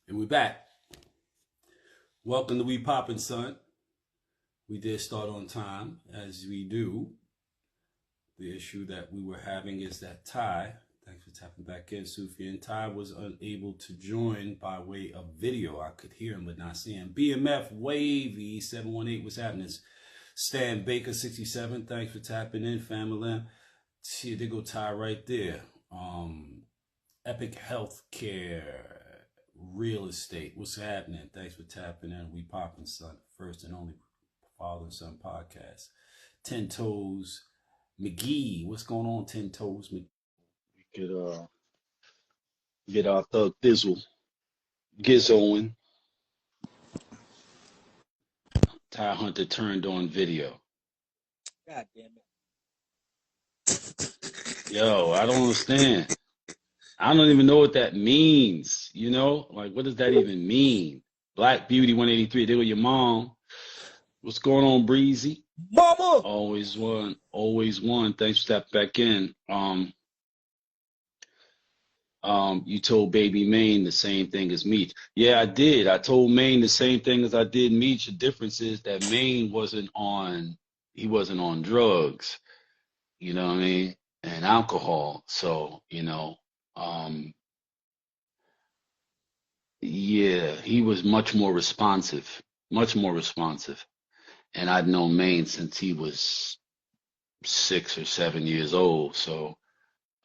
And we're back. Welcome to We Poppin' Son. We did start on time, as we do. The issue that we were having is that Ty, thanks for tapping back in, Sufian, Ty was unable to join by way of video. I could hear him but not see him. BMF Wavy 718, what's happening? Stan Baker 67, thanks for tapping in, family. See, there go Ty right there. Epic Healthcare, Real Estate, what's happening? Thanks for tapping in. We Poppin' Son, first and only father and son podcast. 10 Toes McGee, what's going on, 10 Toes McGee? We could get our thug Thizzle, Gizzoing. Ty Hunter turned on video. God damn it. Yo, I don't understand. I don't even know what that means. You know, like, what does that even mean? Black Beauty 183, there with your mom. What's going on, Breezy? Mama! Always one, always one. Thanks for stepping back in. You told Baby Maine the same thing as Meech. Yeah, I did. I told Maine the same thing as I did Meech. The difference is that Maine wasn't on drugs, you know what I mean, and alcohol. So, yeah, he was much more responsive, much more responsive. And I'd known Maine since he was 6 or 7 years old. So,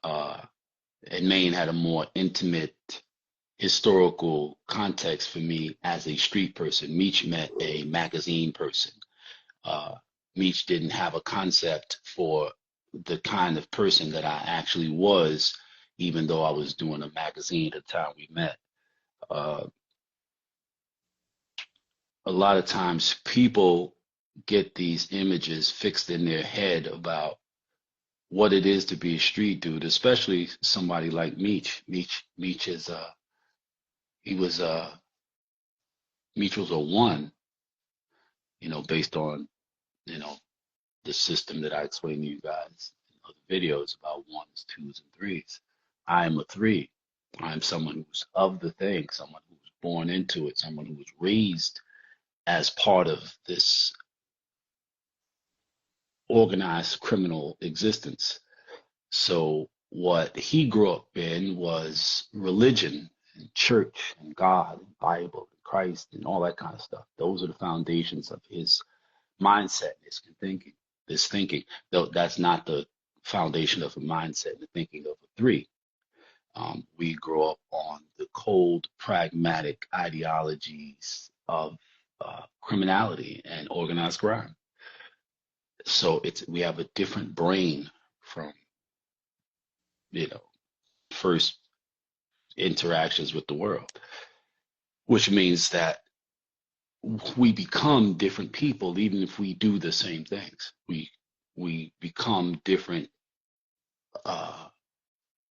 and Maine had a more intimate historical context for me as a street person. Meech met a magazine person. Meech didn't have a concept for the kind of person that I actually was, even though I was doing a magazine at the time we met. A lot of times people get these images fixed in their head about what it is to be a street dude, especially somebody like Meech. Meech is Meech was a one, based on, the system that I explained to you guys in other videos about ones, twos, and threes. I am a three. I am someone who's of the thing, someone who was born into it, someone who was raised as part of this organized criminal existence. So what he grew up in was religion and church and God and Bible and Christ and all that kind of stuff. Those are the foundations of his mindset, his thinking. This thinking, though, that's not the foundation of a mindset and the thinking of a three. We grow up on the cold, pragmatic ideologies of criminality and organized crime. So we have a different brain from, first interactions with the world, which means that we become different people even if we do the same things. We become different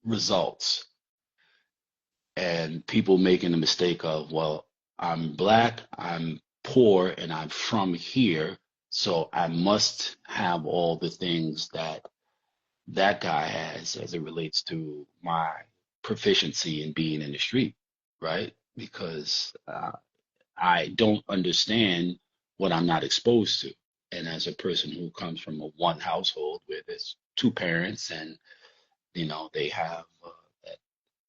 results. And people making the mistake of, well, I'm black, I'm poor, and I'm from here, so I must have all the things that that guy has as it relates to my proficiency in being in the street, right? Because I don't understand what I'm not exposed to. And as a person who comes from a one household where there's two parents and, they have that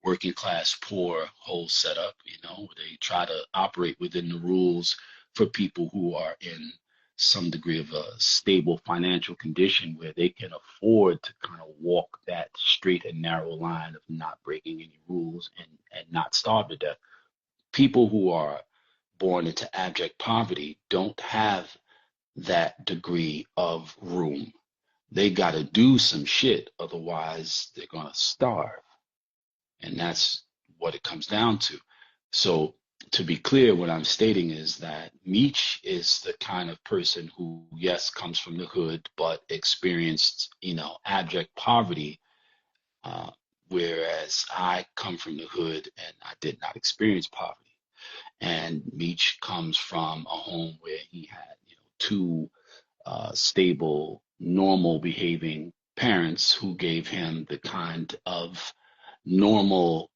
working class poor whole setup, they try to operate within the rules for people who are in some degree of a stable financial condition where they can afford to kind of walk that straight and narrow line of not breaking any rules and not starve to death. People who are born into abject poverty don't have that degree of room. They got to do some shit, otherwise they're going to starve. And that's what it comes down to. So to be clear, what I'm stating is that Meech is the kind of person who, yes, comes from the hood, but experienced, abject poverty, whereas I come from the hood and I did not experience poverty. And Meech comes from a home where he had, two stable, normal behaving parents who gave him the kind of normal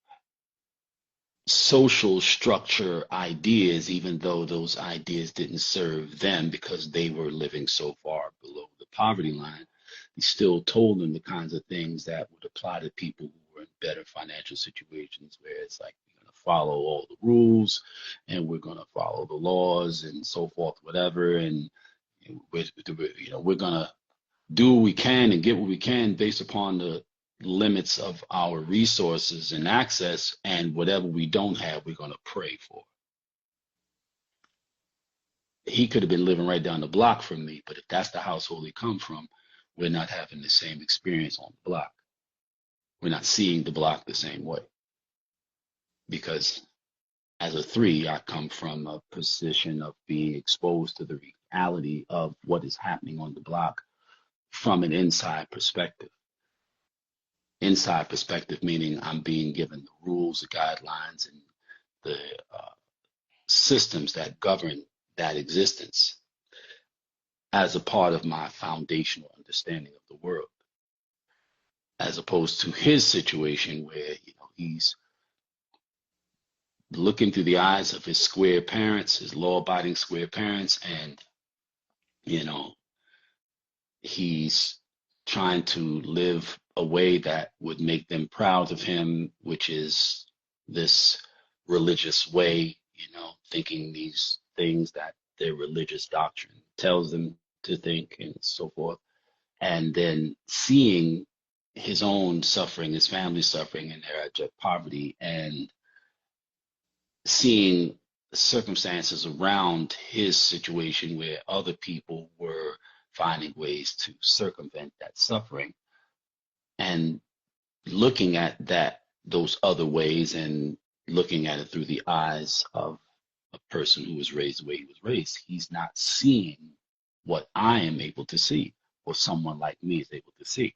social structure ideas, even though those ideas didn't serve them because they were living so far below the poverty line. He still told them the kinds of things that would apply to people who were in better financial situations, where it's like, we're going to follow all the rules and we're going to follow the laws and so forth, whatever. And we're going to do what we can and get what we can based upon the limits of our resources and access, and whatever we don't have, we're going to pray for. He could have been living right down the block from me, but if that's the household he come from, we're not having the same experience on the block. We're not seeing the block the same way, because as a three, I come from a position of being exposed to the reality of what is happening on the block from an inside perspective. Inside perspective meaning I'm being given the rules, the guidelines, and the systems that govern that existence as a part of my foundational understanding of the world, as opposed to his situation where he's looking through the eyes of his square parents, his law-abiding square parents, and you know he's trying to live a way that would make them proud of him, which is this religious way, thinking these things that their religious doctrine tells them to think and so forth. And then seeing his own suffering, his family's suffering in their abject poverty, and seeing circumstances around his situation where other people were finding ways to circumvent that suffering, and looking at those other ways and looking at it through the eyes of a person who was raised the way he was raised, he's not seeing what I am able to see, or someone like me is able to see.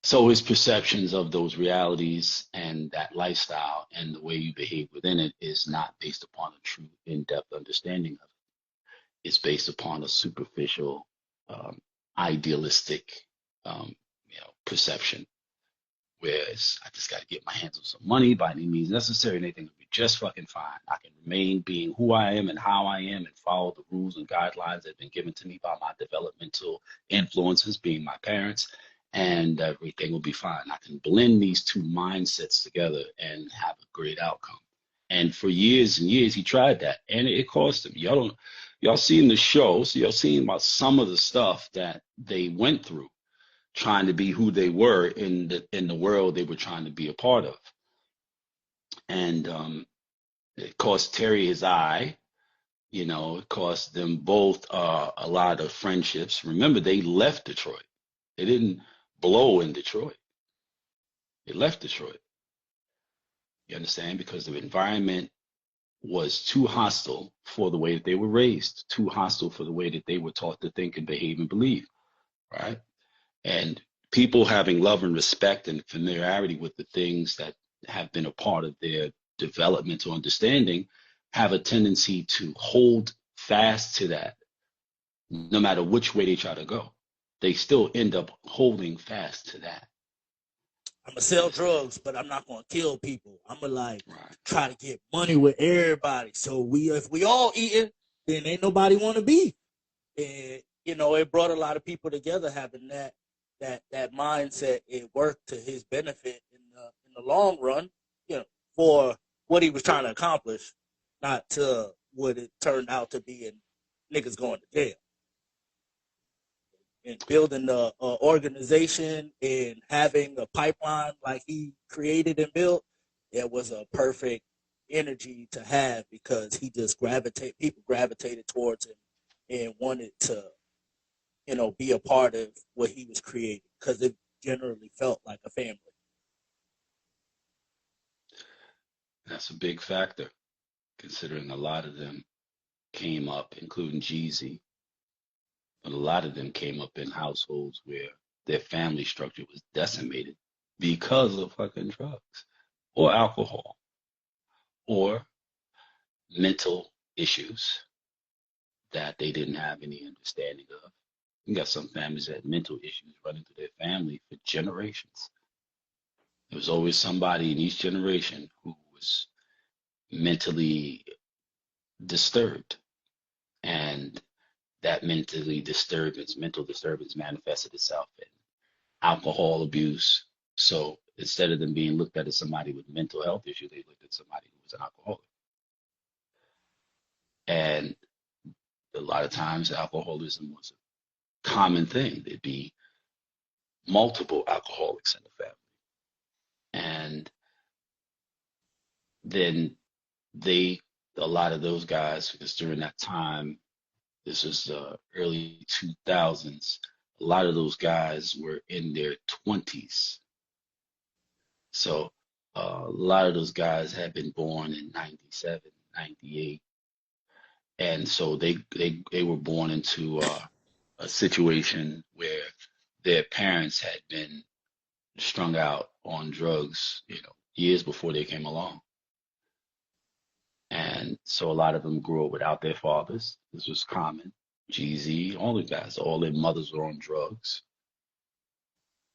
So his perceptions of those realities and that lifestyle and the way you behave within it is not based upon a true in-depth understanding of it. It's based upon a superficial, idealistic, perception. Whereas I just got to get my hands on some money by any means necessary, and everything will be just fucking fine. I can remain being who I am and how I am and follow the rules and guidelines that have been given to me by my developmental influences, being my parents, and everything will be fine. I can blend these two mindsets together and have a great outcome. And for years and years, he tried that, and it cost him. Y'all seen the show, so y'all seen about some of the stuff that they went through trying to be who they were in the world they were trying to be a part of. And it cost Terry his eye, it cost them both a lot of friendships. Remember, they left Detroit. They didn't blow in Detroit. They left Detroit. You understand? Because the environment was too hostile for the way that they were raised, too hostile for the way that they were taught to think and behave and believe, right? And people having love and respect and familiarity with the things that have been a part of their developmental understanding have a tendency to hold fast to that. No matter which way they try to go, they still end up holding fast to that. I'm gonna sell drugs, but I'm not gonna kill people. I'm gonna Right. try to get money with everybody. So if we all eating, then ain't nobody want to be. And it brought a lot of people together having that mindset. It worked to his benefit in the long run. For what he was trying to accomplish, not to what it turned out to be, and niggas going to jail. And building the organization and having a pipeline like he created and built, it was a perfect energy to have, because he just people gravitated towards him and wanted to, be a part of what he was creating, because it generally felt like a family. That's a big factor, considering a lot of them came up, including Jeezy, but a lot of them came up in households where their family structure was decimated because of fucking drugs or alcohol or mental issues that they didn't have any understanding of. You got some families that had mental issues running through their family for generations. There was always somebody in each generation who was mentally disturbed. And that mental disturbance manifested itself in alcohol abuse. So instead of them being looked at as somebody with mental health issues, they looked at somebody who was an alcoholic. And a lot of times alcoholism was a common thing. There'd be multiple alcoholics in the family. And then a lot of those guys, because during that time, this was the early 2000s, a lot of those guys were in their 20s. So a lot of those guys had been born in 97, 98. And so they were born into a situation where their parents had been strung out on drugs, years before they came along. And so a lot of them grew up without their fathers. This was common. GZ, all the guys, all their mothers were on drugs.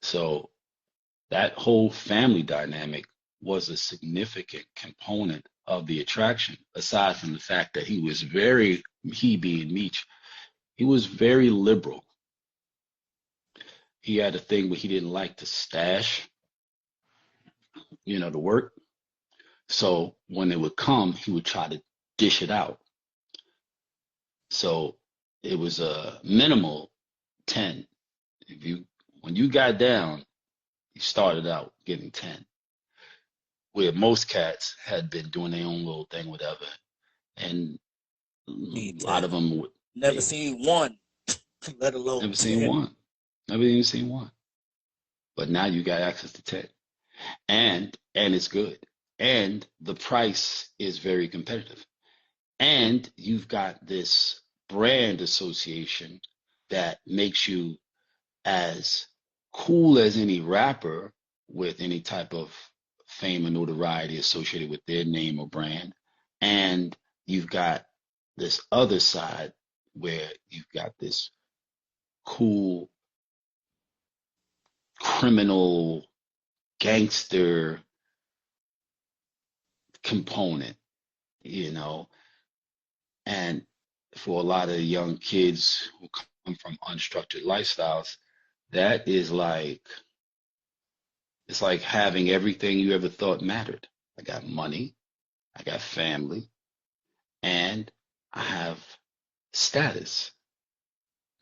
So that whole family dynamic was a significant component of the attraction, aside from the fact that he being Meech, he was very liberal. He had a thing where he didn't like to stash, the work. So when it would come, he would try to dish it out. So it was a minimal 10. When you got down, you started out getting 10. Where most cats had been doing their own little thing, whatever. And a lot of them would never seen one, let alone never 10. seen one. Never even seen one. But now you got access to 10. And it's good. And the price is very competitive. And you've got this brand association that makes you as cool as any rapper with any type of fame and notoriety associated with their name or brand. And you've got this other side where you've got this cool criminal gangster component, and for a lot of young kids who come from unstructured lifestyles, that is it's like having everything you ever thought mattered. I got money, I got family, and I have status,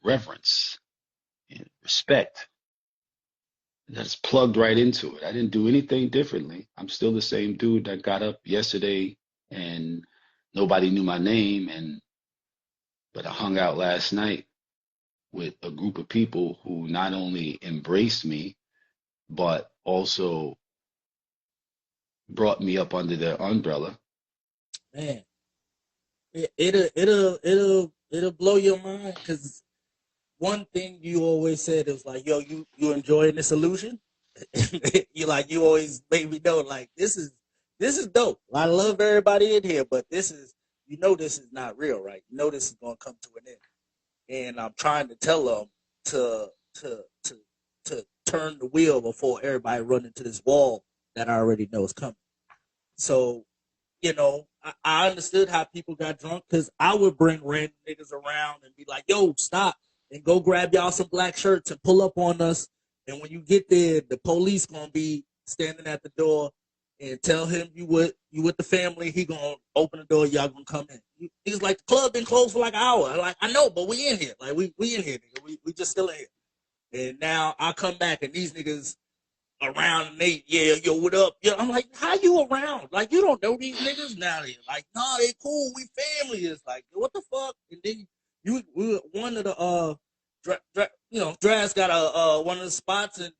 reverence, and respect. That's plugged right into it. I didn't do anything differently. I'm still the same dude that got up yesterday and nobody knew my name, but I hung out last night with a group of people who not only embraced me, but also brought me up under their umbrella. Man, it'll blow your mind, because one thing you always said is like, yo, you enjoying this illusion? You always made me know, like, this is dope. I love everybody in here, but this is this is not real, right? This is gonna come to an end. And I'm trying to tell them to to to to turn the wheel before everybody run into this wall that I already know is coming. So, I understood how people got drunk, because I would bring random niggas around and be like, yo, stop, and go grab y'all some black shirts and pull up on us. And when you get there, the police gonna be standing at the door, and tell him you with the family. He gonna open the door, y'all gonna come in. He's like, the club been closed for like an hour. I'm like, I know, but we in here. Like, we in here, nigga. We just still in here. And now I come back and these niggas around, and they, yeah, yo, what up? Yeah, I'm like, how you around? Like, you don't know these niggas now. They're like, nah, they cool, we family. It's like, what the fuck? And then one of the Draz got a one of the spots, and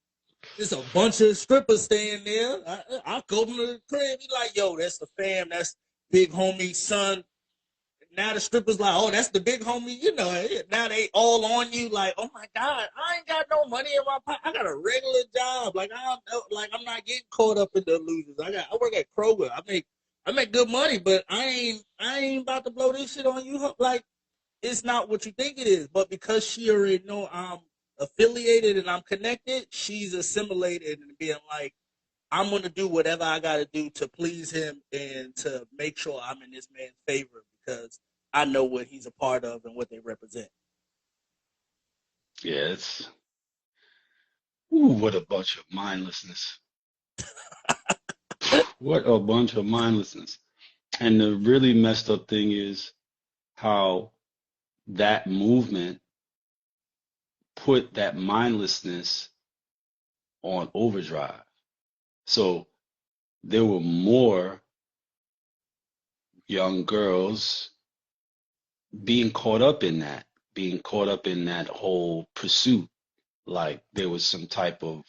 there's a bunch of strippers staying there. I go to the crib, be like, yo, that's the fam, that's big homie son. Now the strippers like, oh, that's the big homie. Now they all on you like, oh my god, I ain't got no money in my pocket. I got a regular job. Like, I'm not getting caught up in the illusions. I work at Kroger. I make good money, but I ain't about to blow this shit on you. Like, it's not what you think it is. But because she already know I'm affiliated and I'm connected, she's assimilated and being like, I'm gonna do whatever I gotta do to please him and to make sure I'm in this man's favor because I know what he's a part of and what they represent. Yeah, it's ooh, what a bunch of mindlessness. What a bunch of mindlessness. And the really messed up thing is how that movement put that mindlessness on overdrive. So there were more young girls being caught up in that whole pursuit, like there was some type of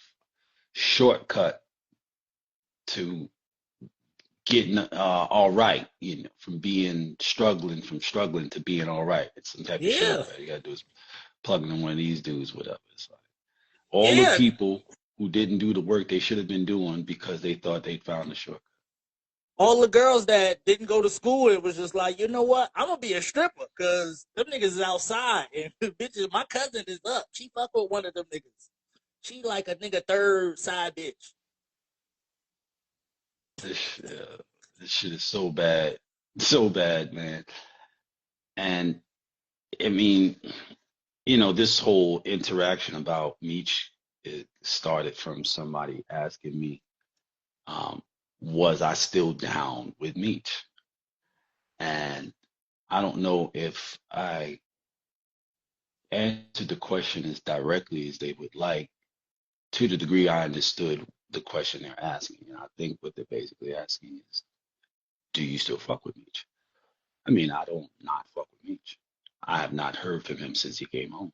shortcut to getting all right, from being from struggling to being all right. It's some type of Yeah, shortcut. You gotta do is plug in one of these dudes, whatever. It's like all the yeah. people who didn't do the work they should have been doing because they thought they'd found the shortcut. All the girls that didn't go to school, it was just like, you know what? I'm gonna be a stripper because them niggas is outside and bitches. My cousin is up. She fuck with one of them niggas. She like a nigga third side bitch. This shit is so bad, so bad, man. And I mean, this whole interaction about Meech, it started from somebody asking me, um, was I still down with Meech? And I don't know if I answered the question as directly as they would like, to the degree I understood the question they're asking. And I think what they're basically asking is, do you still fuck with Meech? I mean, I don't not fuck with Meech. I have not heard from him since he came home.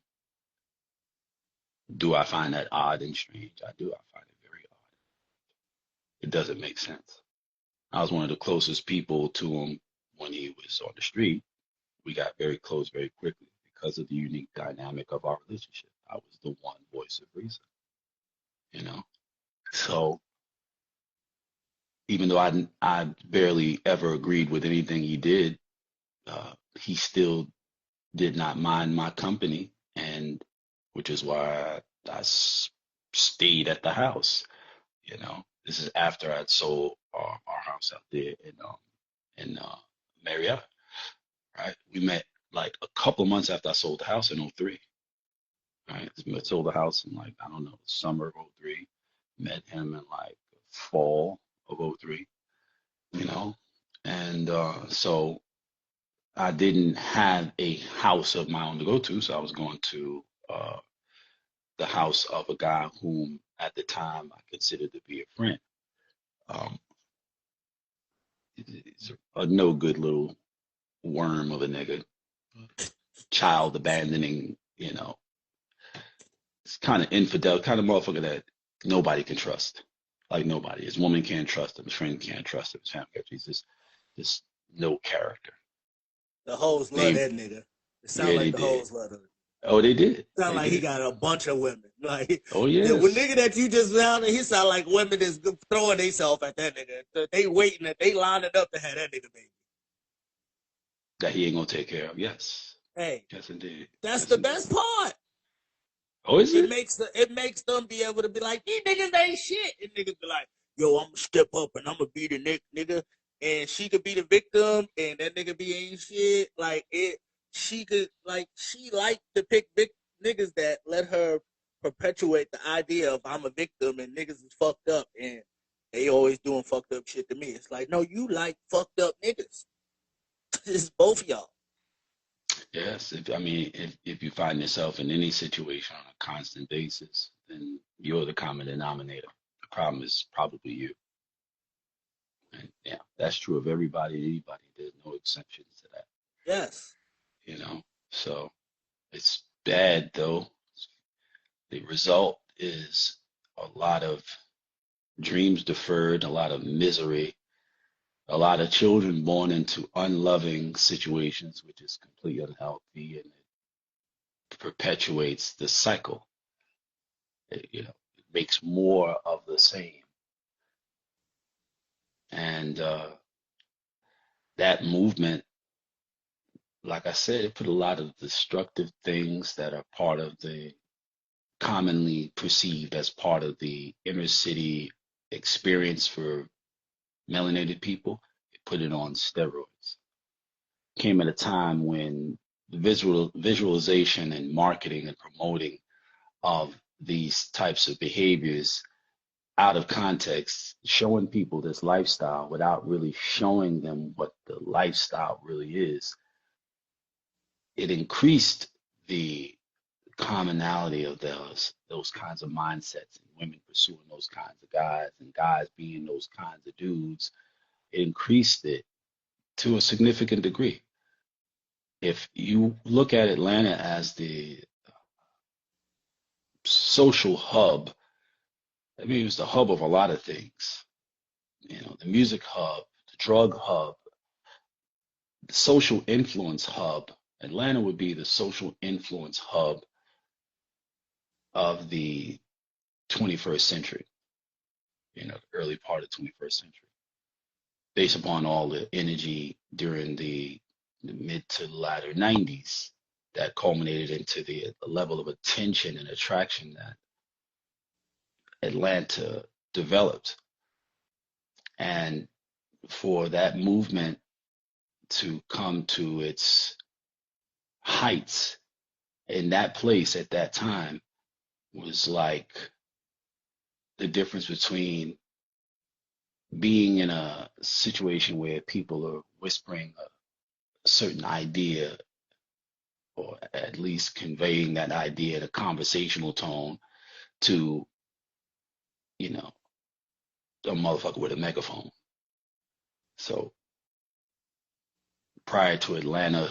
Do I find that odd and strange? I do. I find it very odd. It doesn't make sense. I was one of the closest people to him when he was on the street. We got very close very quickly because of the unique dynamic of our relationship. I was the one voice of reason, you know? So even though I barely ever agreed with anything he did, he still did not mind my company, and which is why I stayed at the house. This is after I'd sold our house out there in Marietta, right? We met like a couple of months after I sold the house in '03, right? I sold the house in like, I don't know, summer of '03. Met him in like fall of '03, you know? And so I didn't have a house of my own to go to, so I was going to the house of a guy whom at the time I considered to be a friend. Um, he's a no good little worm of a nigga, child abandoning, it's kind of infidel, kind of motherfucker that nobody can trust. Like nobody. His woman can't trust him, his friend can't trust him, his family can't. He's just no character. The hoes love They that nigga. It sound Yeah, like they the did. hoes love him. Oh, they did. Sound They like he did. got a bunch of women. Like Oh the yes. nigga that you just found, he sound like women is throwing themselves at that nigga. They waiting, they lining up to have that nigga baby. That he ain't gonna take care of. Yes. Hey, Yes indeed. that's Yes the indeed. best part. Oh, is It it? makes them be able to be like, these niggas ain't shit. And niggas be like, yo, I'm gonna step up and I'm gonna be the nigga. And she could be the victim and that nigga be ain't shit. Like it she like to pick big niggas that let her perpetuate the idea of I'm a victim and niggas is fucked up and they always doing fucked up shit to me. It's like, no, you like fucked up niggas. It's both of y'all. Yes. If you find yourself in any situation on a constant basis, then you're the common denominator. The problem is probably you. And yeah, that's true of everybody and anybody. There's no exceptions to that. Yes. You know? So it's bad though. The result is a lot of dreams deferred, a lot of misery, a lot of children born into unloving situations, which is completely unhealthy, and it perpetuates the cycle. It makes more of the same. And that movement, like I said, it put a lot of destructive things that are part of the commonly perceived as part of the inner city experience for melanated people, it put it on steroids. Came at a time when the visualization and marketing and promoting of these types of behaviors out of context, showing people this lifestyle without really showing them what the lifestyle really is, it increased the commonality of those kinds of mindsets and women pursuing those kinds of guys and guys being those kinds of dudes. It increased it to a significant degree. If you look at Atlanta as the social hub, I mean, it was the hub of a lot of things. You know, the music hub, the drug hub, the social influence hub. Atlanta would be the social influence hub of the 21st century, you know, the early part of the 21st century, based upon all the energy during the mid to latter 90s that culminated into the level of attention and attraction that Atlanta developed. And for that movement to come to its heights in that place at that time was like the difference between being in a situation where people are whispering a certain idea or at least conveying that idea in a conversational tone to, you know, a motherfucker with a megaphone. So prior to Atlanta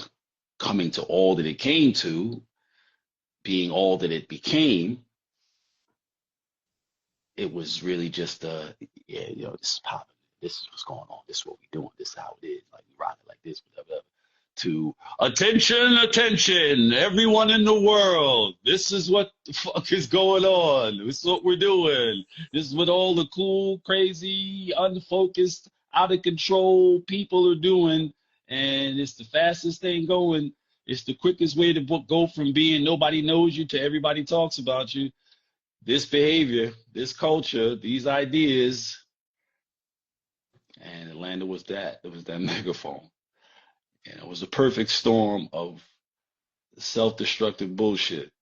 coming to all that it came to, being all that it became, it was really just yeah, you know, this is popping. This is what's going on. This is what we're doing. This is how it is. Like we rock it like this, whatever. To attention, attention, everyone in the world. This is what the fuck is going on. This is what we're doing. This is what all the cool, crazy, unfocused, out of control people are doing. And it's the fastest thing going. It's the quickest way to go from being nobody knows you to everybody talks about you. This behavior, this culture, these ideas. And Atlanta was that. It was that megaphone. And it was a perfect storm of self-destructive bullshit.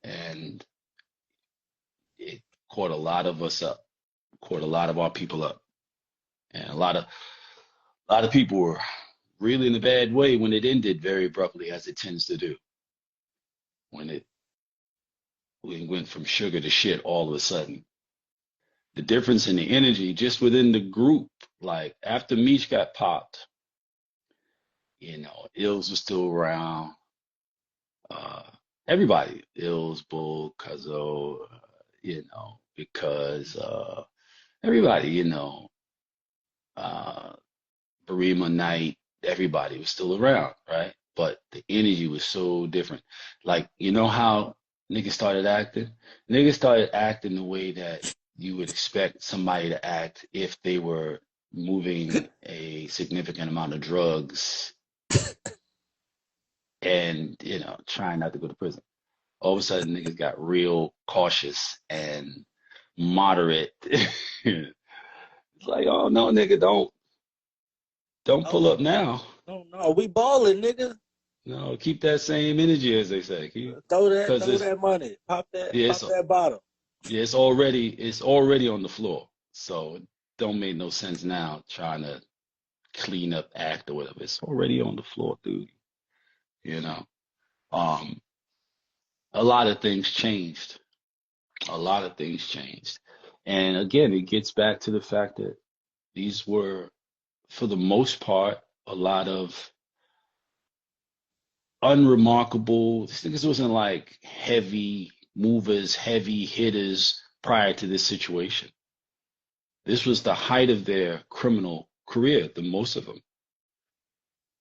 And it caught a lot of us up, caught a lot of our people up. And a lot of people were really in a bad way when it ended very abruptly, as it tends to do. When we went from sugar to shit all of a sudden. The difference in the energy just within the group, like after Meech got popped, you know, Ills was still around. Everybody, Ills, Bull, Cuzzo, you know, because everybody, you know, Barima Knight, everybody was still around, right? But the energy was so different. Like, you know how niggas started acting? Niggas started acting the way that you would expect somebody to act if they were moving a significant amount of drugs and, you know, trying not to go to prison. All of a sudden, niggas got real cautious and moderate. It's like, oh no, nigga, don't pull up now. No, we balling, nigga. No, keep that same energy, as they say. Throw that money. Pop Yeah, that bottle. yeah, it's already on the floor. So it don't make no sense now trying to clean up act or whatever. It's already on the floor, dude. You know, a lot of things changed. A lot of things changed. And again, it gets back to the fact that these were, for the most part, a lot of unremarkable. These niggas wasn't like heavy movers, heavy hitters prior to this situation. This was the height of their criminal career, the most of them.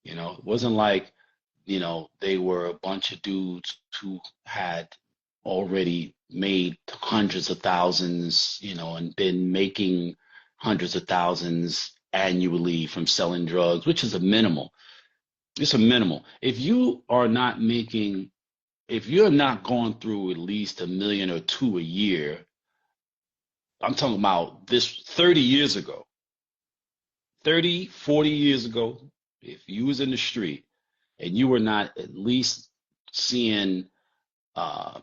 You know, it wasn't like, you know, they were a bunch of dudes who had already made hundreds of thousands, you know, and been making hundreds of thousands annually from selling drugs, which is a minimal. It's a minimal. If you are not making, if you're not going through at least $1 million or $2 million a year, I'm talking about this 30 years ago, 30, 40 years ago, if you was in the street and you were not at least seeing uh,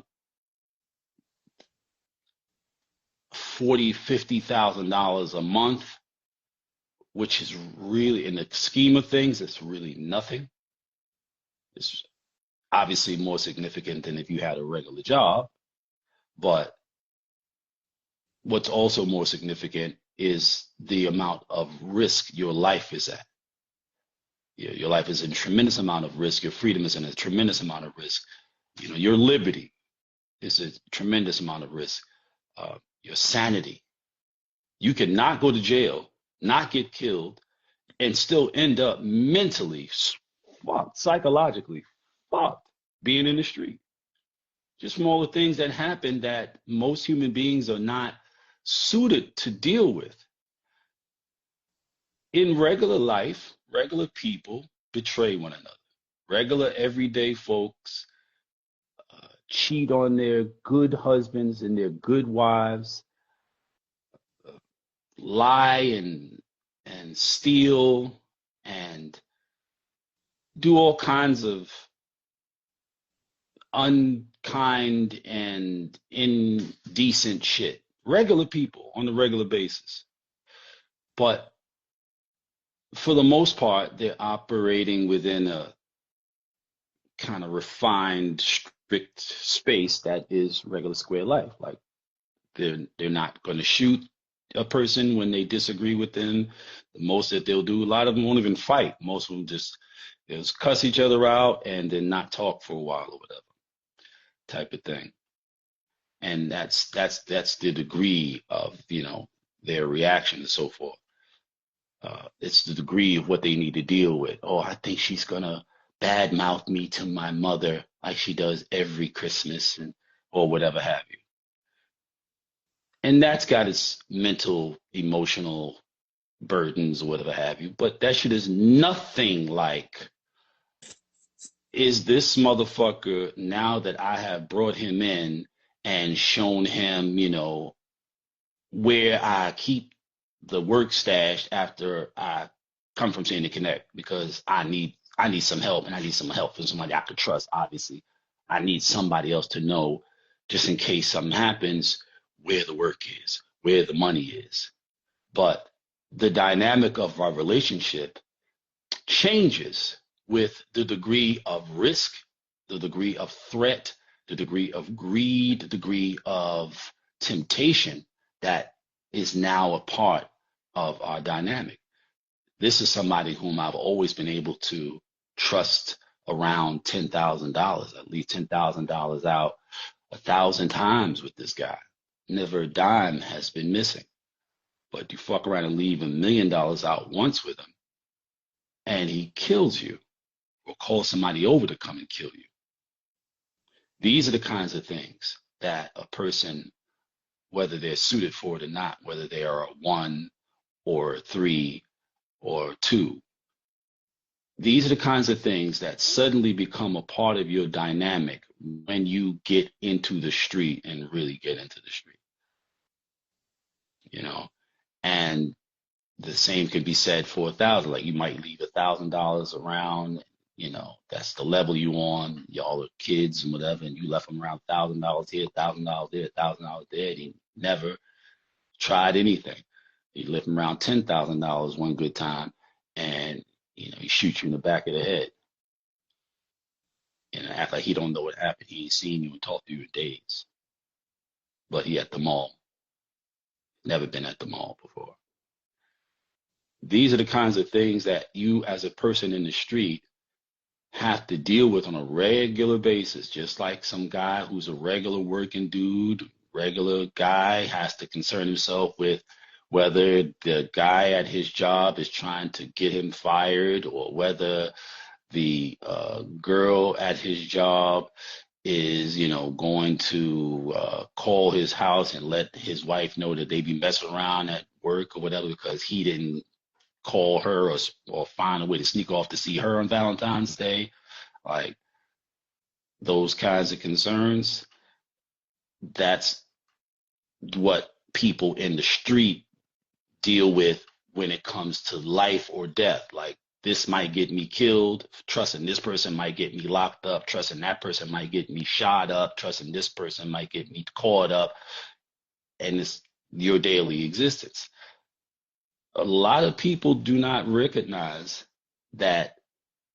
40, $50,000 a month, which is really, in the scheme of things, it's really nothing. It's obviously more significant than if you had a regular job, but what's also more significant is the amount of risk your life is at. Your life is in a tremendous amount of risk. Your freedom is in a tremendous amount of risk. Your liberty is a tremendous amount of risk. Your sanity. You could not go to jail, not get killed, and still end up mentally fucked, psychologically fucked, being in the street. Just from all the things that happen that most human beings are not suited to deal with. In regular life, regular people betray one another. Regular everyday folks cheat on their good husbands and their good wives, lie and steal and do all kinds of unkind and indecent shit. Regular people on a regular basis. But for the most part, they're operating within a kind of refined, strict space that is regular square life. Like they're not going to shoot a person when they disagree with them. The most that they'll do, a lot of them won't even fight. Most of them just cuss each other out and then not talk for a while or whatever type of thing. And that's the degree of their reaction and so forth. It's the degree of what they need to deal with. Oh, I think she's gonna badmouth me to my mother like she does every Christmas, or whatever have you. And that's got its mental, emotional burdens or whatever have you. But that shit is nothing like, is this motherfucker, now that I have brought him in and shown him, where I keep the work stashed after I come from Sandy Connect, because I need some help, and I need some help from somebody I could trust. Obviously, I need somebody else to know, just in case something happens, where the work is, where the money is. But the dynamic of our relationship changes with the degree of risk, the degree of threat, the degree of greed, the degree of temptation that is now a part of our dynamic. This is somebody whom I've always been able to trust around $10,000, at least $10,000 out 1,000 times with this guy. Never a dime has been missing. But you fuck around and leave $1 million out once with him, and he kills you or calls somebody over to come and kill you. These are the kinds of things that a person, whether they're suited for it or not, whether they are a 1 or a 3 or 2, these are the kinds of things that suddenly become a part of your dynamic when you get into the street and really get into the street. And the same could be said for 1,000. Like, you might leave $1,000 around, that's the level you on. Y'all are kids and whatever, and you left them around $1,000 here, $1,000 there, $1,000 there. And he never tried anything. You left him around $10,000 one good time, and he shoots you in the back of the head. Act like he don't know what happened. He ain't seen you and talked to you in days. But he at the mall. Never been at the mall before. These are the kinds of things that you, as a person in the street, have to deal with on a regular basis. Just like some guy who's a regular working dude, regular guy, has to concern himself with whether the guy at his job is trying to get him fired, or whether the girl at his job is, going to call his house and let his wife know that they be messing around at work or whatever because he didn't call her or find a way to sneak off to see her on Valentine's Day. Like, those kinds of concerns, that's what people in the street deal with when it comes to life or death. Like, this might get me killed, trusting this person might get me locked up, trusting that person might get me shot up, trusting this person might get me caught up, and it's your daily existence. A lot of people do not recognize that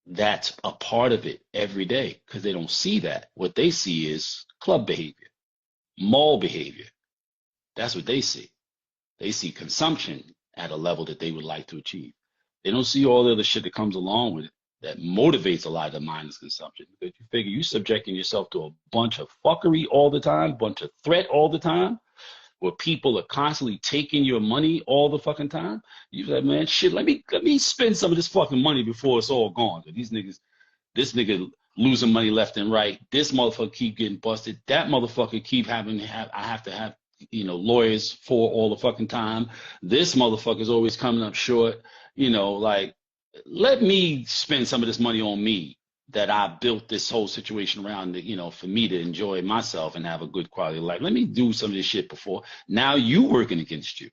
that's a part of it every day because they don't see that. What they see is club behavior, mall behavior. That's what they see. They see consumption at a level that they would like to achieve. They don't see all the other shit that comes along with it that motivates a lot of the mindless consumption. Because you figure you subjecting yourself to a bunch of fuckery all the time, bunch of threat all the time, where people are constantly taking your money all the fucking time. You like, man, shit, let me spend some of this fucking money before it's all gone. These niggas, this nigga losing money left and right. This motherfucker keep getting busted. That motherfucker keep I have to have, lawyers for all the fucking time. This motherfucker's always coming up short. Like, let me spend some of this money on me that I built this whole situation around, for me to enjoy myself and have a good quality of life. Let me do some of this shit before. Now you working against you.